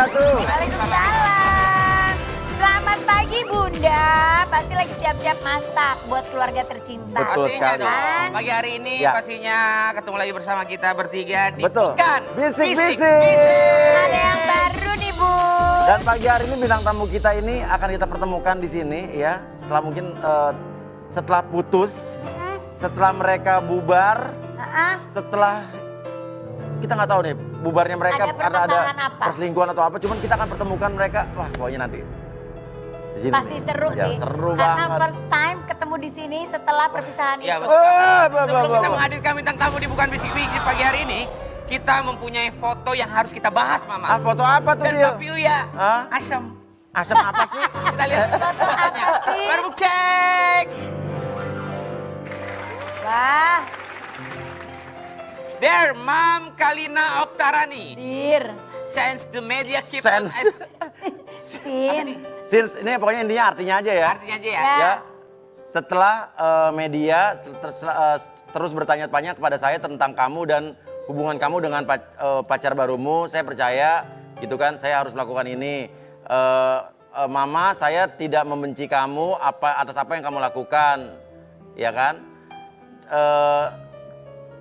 wabarakatuh. Waalaikumsalam. Selamat pagi Bunda. Pasti lagi siap-siap masak buat keluarga tercinta. Betul Pastinya sekali. dong. Pagi hari ini Ya. pastinya ketemu lagi bersama kita bertiga di Betul. Bukan Bisik-bisik. Ada yang baru nih Bu. Dan pagi hari ini bintang tamu kita ini akan kita pertemukan di sini ya. Setelah mungkin setelah putus, setelah mereka bubar, setelah kita nggak tahu nih bubarnya mereka Ada karena ada permasalahan apa? perselingkuhan atau apa. Cuman kita akan pertemukan mereka. Wah pokoknya nanti. Di sini Pasti nih. seru Ya, sih. Seru Karena banget. first time ketemu di sini setelah perpisahan Ya, itu. betul. Bah. Sebelum kita menghadirkan bintang tamu di Bukan Bisik-Bisik pagi hari ini, kita mempunyai foto yang harus kita bahas, Mama. Ah, foto apa tuh Dan Bil? Papi Uya, Hah? asam. Asam apa sih? Kita lihat fotonya. sih? Baru cek. Wah, There, Mam Kalina Oktarani. dir. Since the media keep Sense. Sin. Since ini pokoknya intinya artinya aja ya. Artinya aja ya. Ya. Ya, setelah media terus bertanya-tanya kepada saya tentang kamu dan hubungan kamu dengan pacar barumu, saya percaya gitu kan, saya harus melakukan ini. Mama, saya tidak membenci kamu atas apa yang kamu lakukan, ya kan?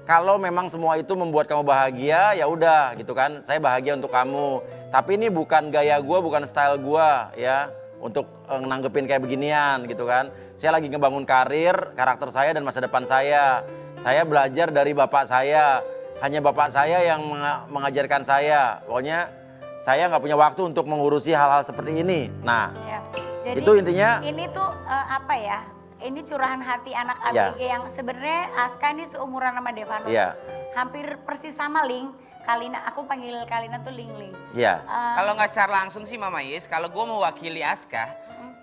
Kalau memang semua itu membuat kamu bahagia, ya udah gitu kan, saya bahagia untuk kamu. Tapi ini bukan gaya gue, bukan style gue ya, untuk nanggepin kayak beginian gitu kan. Saya lagi ngebangun karir, karakter saya dan masa depan saya. Saya belajar dari bapak saya, hanya bapak saya yang mengajarkan saya. Pokoknya saya nggak punya waktu untuk mengurusi hal-hal seperti ini. Nah, Ya. Jadi itu intinya. ini tuh apa ya? Ini curahan hati anak Ya. ABG yang sebenarnya Aska ini seumuran sama Devano. Iya. Hampir persis sama Ling. Kalina, aku panggil Kalina tuh Ling. Iya, Kalau nggak secara langsung sih Mama Yes, kalau gue mewakili Aska,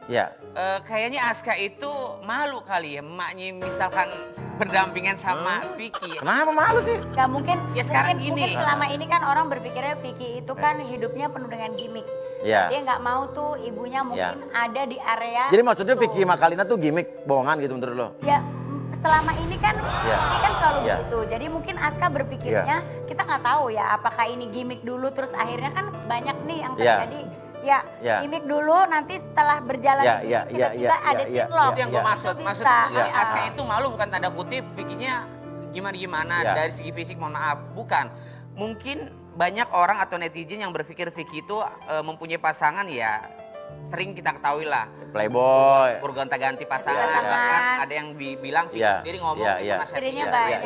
iya. kayaknya Aska itu malu kali ya emaknya misalkan berdampingan sama Vicky. Kenapa malu sih? Gak mungkin, Ya, sekarang mungkin gini. selama ini kan orang berpikirnya Vicky itu kan hidupnya penuh dengan gimmick. Iya. Dia nggak mau tuh ibunya mungkin ada di area. Jadi maksudnya itu. Vicky sama Kalina tuh gimmick, bohongan gitu menurut lo? Ya selama ini kan Ya. ini kan selalu Ya. begitu. Jadi mungkin Aska berpikirnya kita nggak tahu ya apakah ini gimmick dulu terus akhirnya kan banyak nih yang Ya. terjadi. Ya, Ya. gimmick dulu nanti setelah berjalan Ya, itu ya, tiba-tiba ya, ya, ada ya, cinlok. Itu yang Ya. gue maksud. Itu Maksud bisa. ini Ya. Aska itu malu bukan tanda kutip Vicky-nya gimana-gimana Ya. dari segi fisik mohon maaf. Bukan. Mungkin banyak orang atau netizen yang berpikir Vicky itu mempunyai pasangan ya sering kita ketahui lah. Playboy. Bergonta-ganti pasangan. Pasangan. Bahkan ada yang bilang Vicky Ya. sendiri ngomong Ya, itu ya. pernah Istrinya settingan. banyak.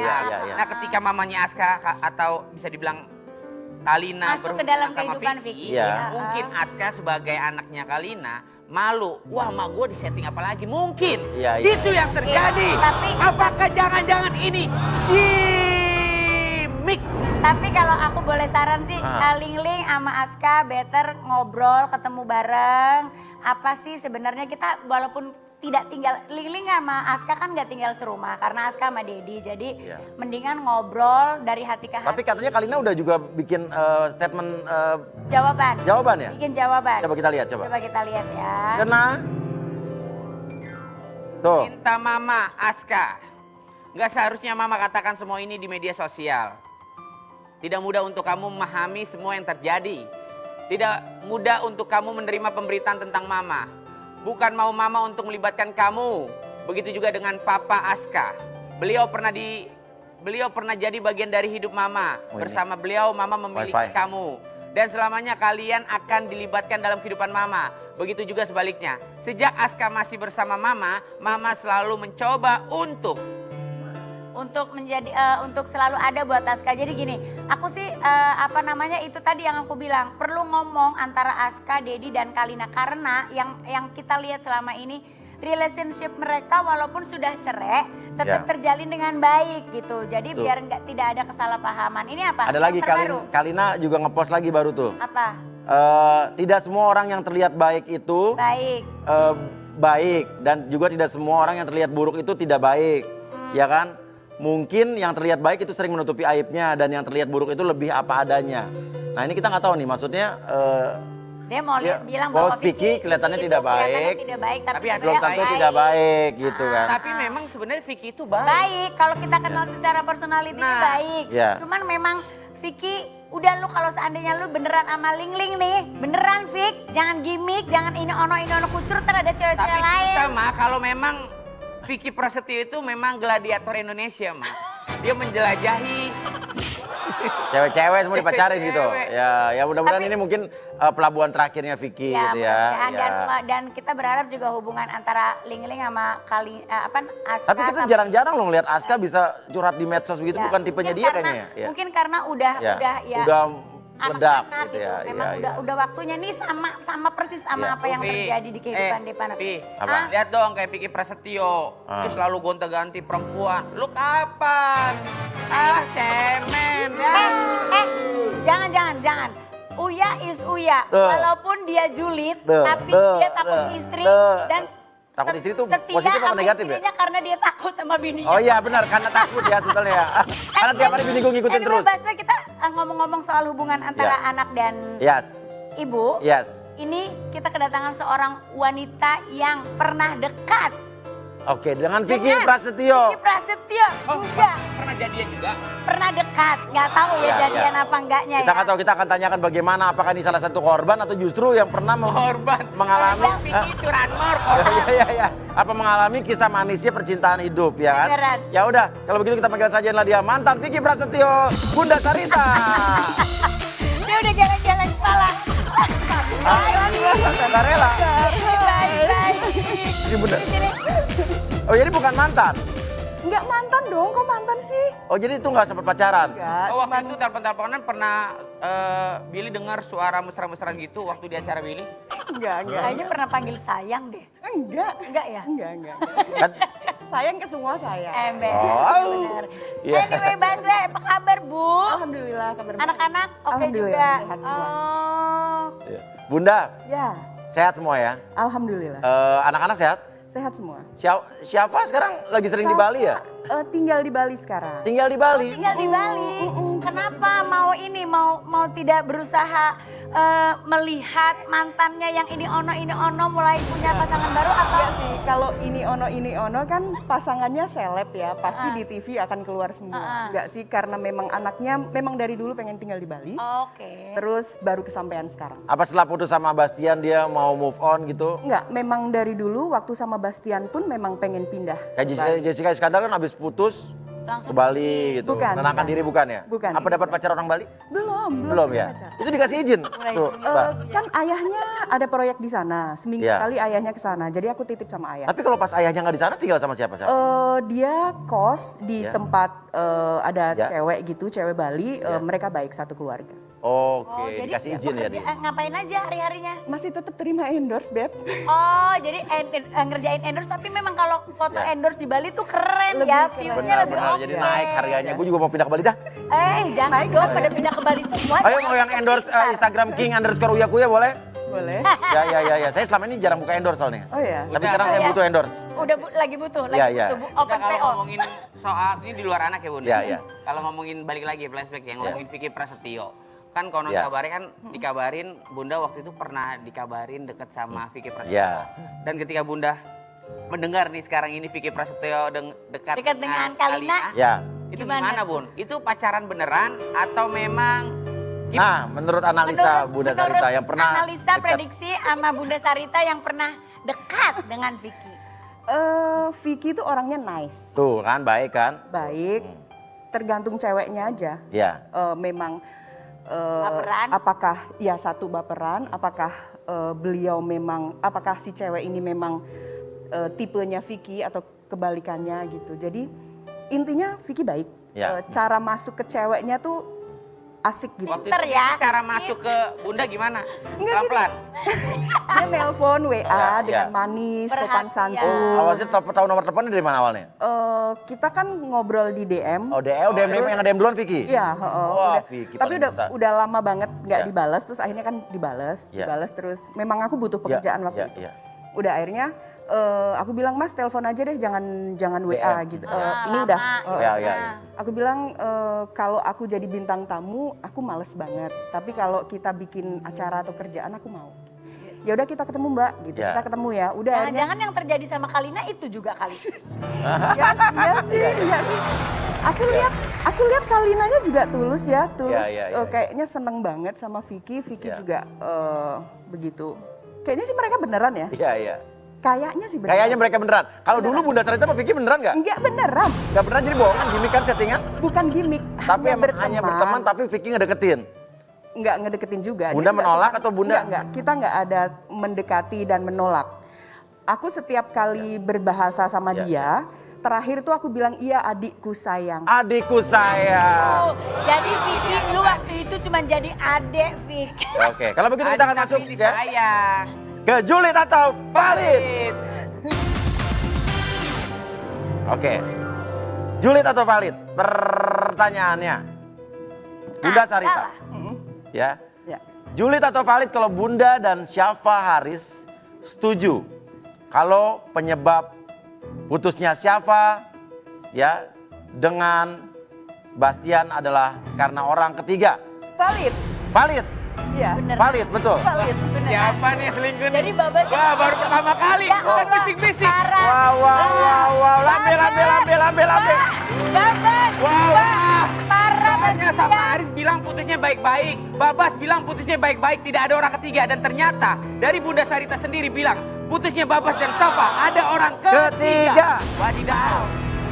Ya. Nah ketika mamanya Aska atau bisa dibilang Kalina Masuk ke dalam berhubungan sama kehidupan Vicky, Vicky. Ya. mungkin Aska sebagai anaknya Kalina malu. Wah, mak gue disetting apa lagi? Mungkin Iya, iya. itu yang terjadi. Tapi- Apakah jangan-jangan ini gimmick? Tapi kalau aku boleh saran sih, Ling sama Aska better ngobrol, ketemu bareng. Apa sih sebenarnya kita walaupun tidak tinggal, Ling sama Aska kan nggak tinggal serumah karena Aska sama Dedi. Jadi Iya. mendingan ngobrol dari hati ke hati. Tapi katanya Kalina udah juga bikin statement Jawaban. jawaban ya? Bikin jawaban. Coba kita lihat, coba. Coba kita lihat ya. Kena. Tuh. Minta mama Aska. Nggak seharusnya mama katakan semua ini di media sosial. Tidak mudah untuk kamu memahami semua yang terjadi. Tidak mudah untuk kamu menerima pemberitaan tentang mama. Bukan mau mama untuk melibatkan kamu. Begitu juga dengan papa Aska. Beliau pernah jadi bagian dari hidup mama. Oh, ini. Bersama beliau mama memiliki Wifi. kamu. Dan selamanya kalian akan dilibatkan dalam kehidupan mama. Begitu juga sebaliknya. Sejak Aska masih bersama mama, mama selalu mencoba untuk untuk selalu ada buat Aska. Jadi gini, aku sih itu tadi yang aku bilang, perlu ngomong antara Aska, Dedi dan Kalina karena yang kita lihat selama ini relationship mereka walaupun sudah cerai tetap Ya. terjalin dengan baik gitu. Jadi Tuh. biar tidak ada kesalahpahaman. Ini apa? Ada Yang lagi terbaru. Kalina juga ngepost lagi baru tuh. Apa? Tidak semua orang yang terlihat baik itu Baik. baik dan juga tidak semua orang yang terlihat buruk itu tidak baik, ya kan? Mungkin yang terlihat baik itu sering menutupi aibnya dan yang terlihat buruk itu lebih apa adanya. Nah ini kita nggak tahu nih, maksudnya Dia mau Ya, bilang bahwa bahwa Vicky kelihatannya itu tidak baik. kelihatannya tidak baik, tapi Tapi hati belum sebenarnya tentu tidak baik gitu kan. tapi memang sebenarnya Vicky itu baik. Baik, kalau kita kenal secara personality Nah, baik. ya. Cuman memang Vicky Udah lu kalau seandainya lu beneran sama Ling Ling nih, beneran Fik, jangan gimmick, jangan ini ono kucur, ntar ada Tapi cewek-cewek lain. susah Ma, kalau memang Vicky Prasetyo itu memang gladiator Indonesia Ma. Dia menjelajahi. Cewek-cewek semua dipacarin gitu. Cewek-cewek. Ya mudah-mudahan Tapi- ini mungkin pelabuhan terakhirnya Vicky Ya, gitu ya. mudah-mudahan. Dan kita berharap juga hubungan antara Ling Ling sama Aska. Tapi kita sama- jarang-jarang loh ngeliat Aska bisa curhat di medsos begitu, Ya, bukan tipenya mungkin dia karena- kayaknya ya. Mungkin karena udah Ya, ya. udah meledak anak-anak gitu ya. Memang Iya, udah waktunya nih sama persis sama Iya. apa yang terjadi di kehidupan Depana. Apa? Lihat dong kayak Vicky Prasetyo. Ah. Dia selalu gonta-ganti perempuan. Lu kapan? Cemen. Jangan. Uya is Uya. Tuh. Walaupun dia julid, Tuh, tapi tuh, dia takut tuh, istri tuh. dan Takut istri itu setia positif apa sama negatif ya? istrinya karena dia takut sama bininya. Oh iya benar, karena takut ya sebetulnya ya. Karena tiap hari bini gue ngikutin terus. Baswe, kita ngomong-ngomong soal hubungan antara Ya. anak dan Yes, ibu. yes. Ini kita kedatangan seorang wanita yang pernah dekat Oke, dengan Vicky dengan Prasetyo. Vicky Prasetyo juga. Pernah jadian juga? Pernah dekat, nggak tahu ya Ya, jadian ya. apa enggaknya Kita ya. nggak tahu, kita akan tanyakan bagaimana, apakah ini salah satu korban atau justru yang pernah Korban. mengalami Vicky curanmor Ya, korban. ya. Apa mengalami kisah manisnya percintaan hidup ya kan? Beneran. Ya udah, kalau begitu kita panggil saja dia mantan Vicky Prasetyo, Bunda Sarita. Dia udah geleng-geleng kepala. Nggak rela. Baik. Ini Bunda. Oh jadi bukan mantan? Enggak mantan dong, kok mantan sih? Oh jadi itu nggak sempat pacaran? Enggak, Oh, waktu itu telepon-teleponan pernah Billy dengar suara mesra-mesra gitu waktu di acara Billy? enggak. Kayaknya pernah panggil sayang deh. Enggak. Enggak ya? Enggak. Kan? Sayang ke semua saya. Ember. Oh. Bener. Iya. Anyway, Baswe, apa kabar Bu? Alhamdulillah kabar baik. Anak-anak oke Alhamdulillah, juga. sehat semua. Oh. Iya. Bunda, Ya, sehat semua ya? alhamdulillah. Anak-anak sehat? Sehat semua. Syafa sekarang lagi sering di Bali ya? Tinggal di Bali sekarang. Tinggal di Bali? Tinggal di Bali. Kenapa mau tidak berusaha melihat mantannya yang ini ono mulai punya pasangan baru atau Enggak sih, kalau ini ono kan pasangannya seleb ya, pasti di TV akan keluar semua. Enggak sih, karena memang anaknya memang dari dulu pengen tinggal di Bali. Oke. Terus baru kesampaian sekarang. Apa setelah putus sama Bastian dia mau move on gitu? Enggak, memang dari dulu waktu sama Bastian pun memang pengen pindah. Kayak ke Bali. Jessica Iskandar kan habis putus Langsung ke Bali gitu. Bukan, Menenangkan bukan. diri bukan ya? Bukan. Apa dapat pacar orang Bali? Belum Ya. pacar. Itu dikasih izin? Mulai Tuh, izin. Mbak. Kan ayahnya ada proyek di sana, seminggu Iya. sekali ayahnya ke sana. Jadi aku titip sama ayah. Tapi kalau pas ayahnya nggak di sana tinggal sama siapa? Dia kos di Ya. tempat ada Ya. cewek gitu, cewek Bali. Ya. Mereka baik satu keluarga. Oke, jadi dikasih izin ya dia. ngapain aja hari-harinya? Masih tetap terima endorse, Beb. Oh, jadi ngerjain endorse tapi memang kalau foto Ya. endorse di Bali tuh keren Lebih ya, keren. view-nya lebih Benar, oke. jadi naik harganya. Gue juga mau pindah ke Bali dah. Jangan dong pada pindah ke Bali semua. Ayo mau yang endorse Instagram King _uyakuya boleh? Boleh? Ya. Saya selama ini jarang buka endorse soalnya. Oh ya. Tapi Udah, sekarang saya ya. butuh endorse. Udah lagi butuh, Iya, iya. open Udah, kalau PO. ngomongin soal ini di luar anak ya Bunda. Iya, iya. Kalau ngomongin balik lagi flashback yang ngomongin Vicky Prasetyo. Kan konon Iya. kabarnya kan dikabarin Bunda waktu itu pernah dikabarin deket sama Vicky Prasetyo. Iya. Dan ketika Bunda mendengar nih sekarang ini Vicky Prasetyo dekat Dekat dengan Kalina. Ya. Itu Gimana gimana Bun? Itu pacaran beneran atau memang Nah, menurut analisa Bunda Sarita yang pernah analisa dekat- prediksi sama Bunda Sarita yang pernah dekat dengan Vicky. Vicky itu orangnya nice, Tuh kan baik kan? baik. Tergantung ceweknya aja. Ya. Memang Baperan. apakah ya satu baperan, apakah beliau memang, apakah si cewek ini memang tipenya Vicky atau kebalikannya gitu. Jadi intinya Vicky baik. Ya. Cara masuk ke ceweknya tuh asik gitu. waktu Pinter itu ya. cara masuk ke Bunda gimana? Enggak, Pelan-pelan. Dia nelpon WA Ya, dengan ya. manis, Perhatian. sopan santun. Awalnya tahu nomor teleponnya dari mana awalnya? Kita kan ngobrol di DM. Oh, DM Terus- yang DM duluan Vicky? Iya, Wah, udah. Vicky Tapi paling bisa. udah lama banget nggak Ya. dibales, terus akhirnya kan dibales, Ya. dibales terus. Memang aku butuh pekerjaan waktu itu. Ya. Udah akhirnya aku bilang Mas telepon aja deh, jangan WA gitu. Ini lama. udah. Ya, ya. Aku bilang kalau aku jadi bintang tamu, aku males banget. Tapi kalau kita bikin acara atau kerjaan, aku mau. Ya udah kita ketemu Mbak, gitu. Ya. Kita ketemu ya. Udah akhirnya. Jangan-jangan yang terjadi sama Kalina itu juga kali. Iya sih. Aku lihat Kalinanya juga tulus ya, tulus. Iya, iya. Kayaknya seneng banget sama Vicky. Vicky Iya. juga begitu. Kayaknya sih mereka beneran ya. Iya, iya. Kayaknya sih beneran. Kayaknya mereka beneran. Kalau dulu Bunda Sarita sama Vicky beneran nggak? Enggak beneran, Nggak beneran jadi bohongan, gimmick kan settingan. bukan gimmick. Tapi emang hanya berteman tapi Vicky ngedeketin. Nggak ngedeketin juga. Dia Bunda juga menolak suka- atau Bunda? Enggak. Kita nggak ada mendekati dan menolak. Aku setiap kali berbahasa sama Ya, dia, terakhir tuh aku bilang iya adikku sayang. Adikku sayang. Oh, jadi Vicky lu waktu itu cuma jadi adek, Vick. Oke, kalau begitu kita akan Adik masuk tapi ya, disayang. ke Julid atau Valid. Oke, Julid atau Valid? Pertanyaannya, Bunda Sarita, salah. ya. Ya. Julid atau Valid kalau Bunda dan Syafa Haris setuju kalau penyebab putusnya Syafa ya dengan Bastian adalah karena orang ketiga. Valid. Valid, Iya. Bener. valid betul. Valid. Siapa nih yang selingkuh nih? Jadi Babas yang- Wah, baru pertama kali. Ya Bukan Allah, bisik-bisik. parah. Wow, lambe. Babas, Wow, wah, parah Soalnya Bastian. sama Aris bilang putusnya baik-baik. Babas bilang putusnya baik-baik. Tidak ada orang ketiga. Dan ternyata dari Bunda Sarita sendiri bilang putusnya Babas dan Safa ada orang Ketiga. ketiga. Wadidaw.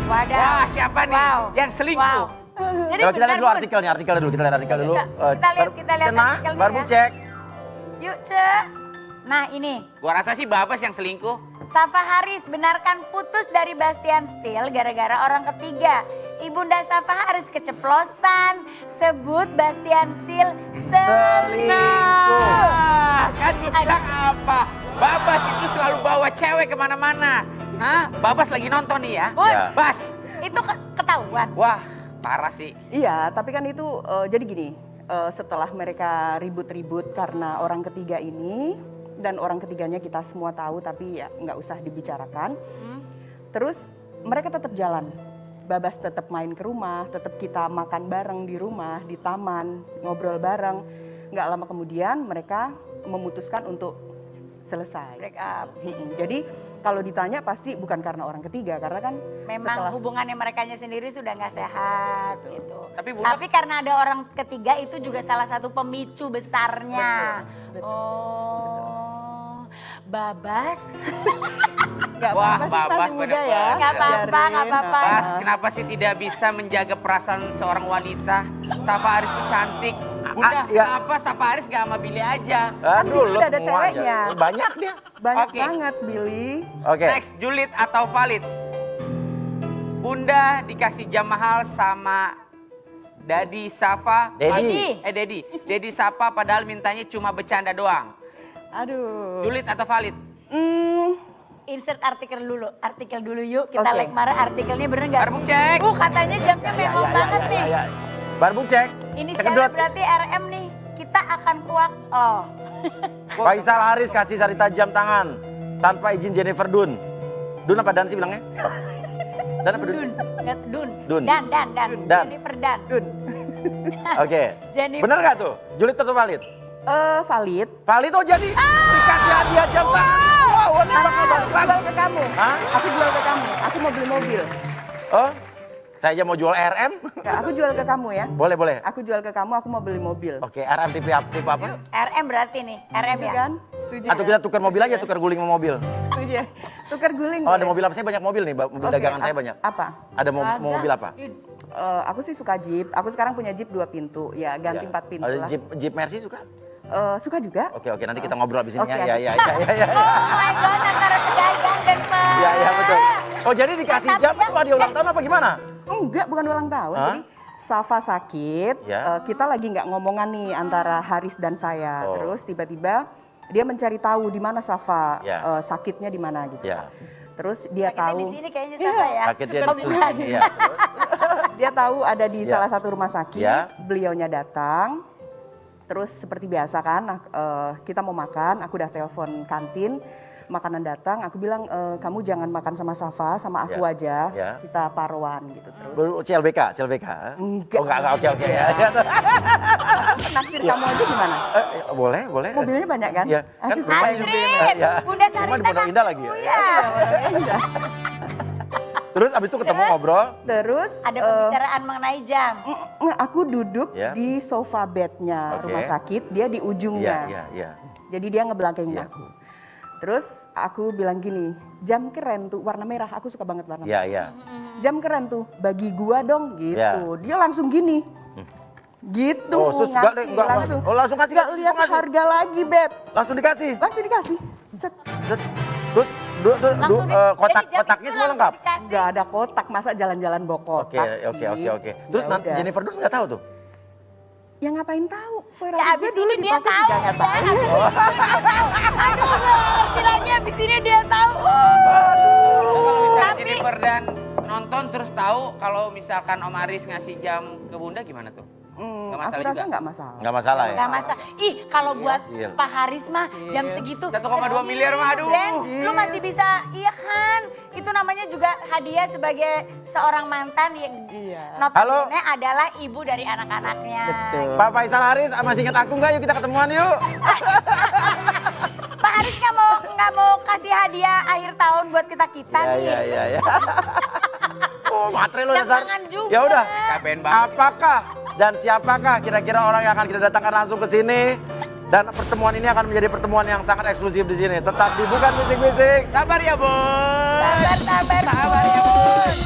Wadah. Wah, siapa nih yang selingkuh? Wow. Jadi Coba kita lihat bentar, dulu Bun. artikelnya dulu. Kita lihat artikel dulu. Kita lihat Cenah, artikelnya baru ya. cek. Yuk, Cek. Nah, ini. Gua rasa sih Babas yang selingkuh. Safa Haris benarkan putus dari Bastian Steel gara-gara orang ketiga. Ibunda Safa Haris keceplosan, sebut Bastian Steel selingkuh. Nah, kan gue bilang apa? Babas itu selalu bawa cewek kemana-mana. Hah? Babas lagi nonton nih ya. Bun, Ya. Bas. itu ketahuan. Wah, parah sih. Iya, tapi kan itu jadi gini, setelah mereka ribut-ribut karena orang ketiga ini, dan orang ketiganya kita semua tahu tapi ya nggak usah dibicarakan. Terus mereka tetap jalan. Babas tetap main ke rumah, tetap kita makan bareng di rumah, di taman, ngobrol bareng. Nggak lama kemudian mereka memutuskan untuk selesai. Break up. Jadi kalau ditanya pasti bukan karena orang ketiga, karena kan Memang setelah hubungannya merekanya sendiri sudah nggak sehat gitu. Tapi Bunda- Tapi karena ada orang ketiga itu juga salah satu pemicu besarnya. Betul. Oh, Babas. nggak Wah, apa-apa sih, Babas masih muda ya. bener-bener. Nggak apa-apa, nggak Biarin. apa-apa. Bas, kenapa sih tidak bisa menjaga perasaan seorang wanita? Safa Aris itu cantik. Bunda, ya. kenapa Safa Aris gak sama Billy aja? Kan Billy lu udah ada semua aja. ceweknya. Banyak dia. Banyak Oke. banget Billy. Oke. Next, Julid atau Valid? Bunda dikasih jam mahal sama Daddy Safa. Daddy. Daddy Safa padahal mintanya cuma bercanda doang. Aduh. Julid atau Valid? Insert artikel dulu yuk. Kita Oke. like marah artikelnya bener nggak Barbuk sih? cek. Katanya jamnya mewah banget nih. Barbuk cek. Ini Cek sekarang kedut. berarti RM nih. Kita akan kuak. Oh. Faisal Haris kasih Sarita jam tangan tanpa izin Jennifer Dun. Dun apa Dan sih bilangnya? Dan apa Dun? Dun. Nggak, Dun. Dun. Dan. Dan. Jennifer Dan. Dun. Oke. Jennifer. Bener gak tuh? Julid atau Valid? Valid. Valid oh jadi dikasih hadiah jam tangan. Wow, ini bakal bagus Jual banget. ke kamu. Hah? Aku jual ke kamu. Aku mau beli mobil. Oh, saya aja mau jual RM. Nggak, aku jual ke kamu ya. Boleh, boleh. Aku jual ke kamu, aku mau beli mobil. Oke, RM tipe apa? RM berarti nih. RM Setuju ya. kan? Setuju Atau kan? kita tukar mobil aja, tukar guling sama mobil. Setuju ya? Tukar guling. Oh, ada boleh? mobil apa? Saya banyak mobil nih, mobil Oke, dagangan saya banyak. Apa? Ada mau Agak. mobil apa? Dun. Aku sih suka Jeep. Aku sekarang punya Jeep 2 pintu. Ya, ganti Ya. 4 pintu Ada lah. Jeep Mercy suka? Suka juga. Oke, nanti kita ngobrol abis ini Oke, ya. abis Ya. Oh my god, antara pedagang dan Ya, betul. Oh, jadi dikasih Tapi jam yang- itu hadiah ulang tahun apa gimana? Enggak, bukan ulang tahun. Hah? Jadi Safa sakit, Ya. kita lagi nggak ngomongan nih antara Haris dan saya. Oh. Terus tiba-tiba dia mencari tahu di mana Safa Ya. sakitnya di mana gitu. Ya. Terus dia Sakitnya tahu di sini kayaknya sama ya. Sakitnya Suka di bilang. sini. Ya. dia tahu ada di Ya. salah satu rumah sakit. Ya. Beliaunya datang. Terus seperti biasa kan, kita mau makan. Aku udah telepon kantin, makanan datang. Aku bilang kamu jangan makan sama Safa, sama aku Ya. aja. Ya. Kita paruan gitu terus. CLBK. Enggak. Oh, enggak, oke. Ya. Naksir kamu aja gimana? Boleh. Mobilnya banyak kan? Ya, kan Aku rumah suka. juga. Astrid, Ya. Bunda Rumah di Sarita Pondok Indah lagi ya? ya. Terus abis itu ketemu ngobrol. Terus Ada pembicaraan mengenai jam. aku duduk Ya. di sofa bednya Oke. rumah sakit, dia di Iya, ujungnya. iya. Jadi dia ngebelakangin Iya. aku. Terus aku bilang gini, jam keren tuh warna merah, aku suka banget warna Iya, merah. iya. Jam keren tuh, bagi gua dong gitu. Iya. Dia langsung gini. Gitu Oh, sus, ngasih enggak, langsung. oh, langsung kasih, Nggak lihat langsung kasih. harga lagi, Beb. Langsung dikasih. Langsung dikasih. Set. Terus Langsung kotaknya semua lengkap. Nggak ada kotak, masa jalan-jalan bawa Oke, kotak sih. oke. Terus Ya udah. Jennifer Dunn nggak tahu tuh? Ya ngapain tahu? Ferrari Ya gue abis dulu ini dia dipakai tahu. juga nggak tahu. Aduh, bilangnya abis ini dia tahu. Nah, kalau misalnya Tapi- Jennifer dan nonton terus tahu kalau misalkan Om Aris ngasih jam ke Bunda gimana tuh? Nggak Aku masalah rasa juga? nggak masalah. Nggak masalah ya? Gak masalah. Ih, kalau buat Cil. Pak Haris mah jam segitu. 1,2 miliar mah, aduh. Jen, lu masih bisa, iya kan? Itu namanya juga hadiah sebagai seorang mantan yang notabene adalah ibu dari anak-anaknya. Betul. Pak Faisal Haris, masih ingat aku nggak? Yuk kita ketemuan yuk. Pak Haris nggak mau kasih hadiah akhir tahun buat kita nih. Iya. Oh, matre lo dasar. Jangan juga. Ya udah. Capean banget. Apakah dan siapakah kira-kira orang yang akan kita datangkan langsung ke sini? Dan pertemuan ini akan menjadi pertemuan yang sangat eksklusif di sini. Tetap di Bukan Bisik-Bisik. Sabar ya, Bun. Sabar, Sabar ya, Bun.